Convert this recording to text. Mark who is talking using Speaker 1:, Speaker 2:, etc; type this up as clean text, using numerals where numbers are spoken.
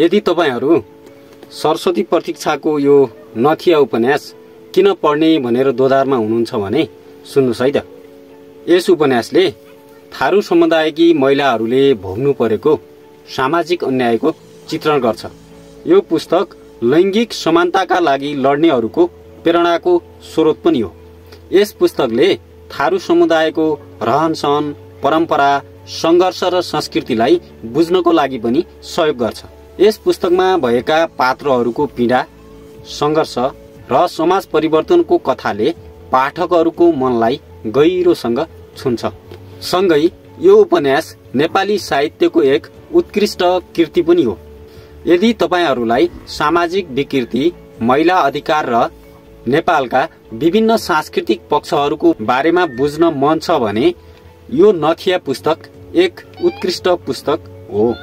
Speaker 1: यदि तपाईहरू सरस्वती प्रतीक्षाको यो नथिया उपन्यास किन पढ्ने भनेर दोधारमा हुनुहुन्छ भने सुन्नुहोस् है त। यस उपन्यासले थारू समुदायकी महिलाहरूले भोग्नु परेको सामाजिक अन्यायको चित्रण गर्छ। यो पुस्तक लैङ्गिक समानताका लागि लड्नेहरूको प्रेरणाको स्रोत पनि हो। यस पुस्तकले थारू समुदायको रहनसहन, परम्परा, सङ्घर्ष र संस्कृतिलाई बुझ्नको लागि पनि सहयोग गर्छ। यस पुस्तकमा भएका पात्रहरूको पीडा, सङ्घर्ष र समाज परिवर्तनको कथाले पाठकहरूको मनलाई गहिरोसँग छुन्छ। सँगै यो उपन्यास नेपाली साहित्यको एक उत्कृष्ट कृति पनि हो। यदि तपाईहरूलाई सामाजिक विकृति, महिला अधिकार र नेपालका विभिन्न सांस्कृतिक पक्षहरूको बारेमा बुझ्न मन छ भने यो नथिया पुस्तक एक उत्कृष्ट पुस्तक हो।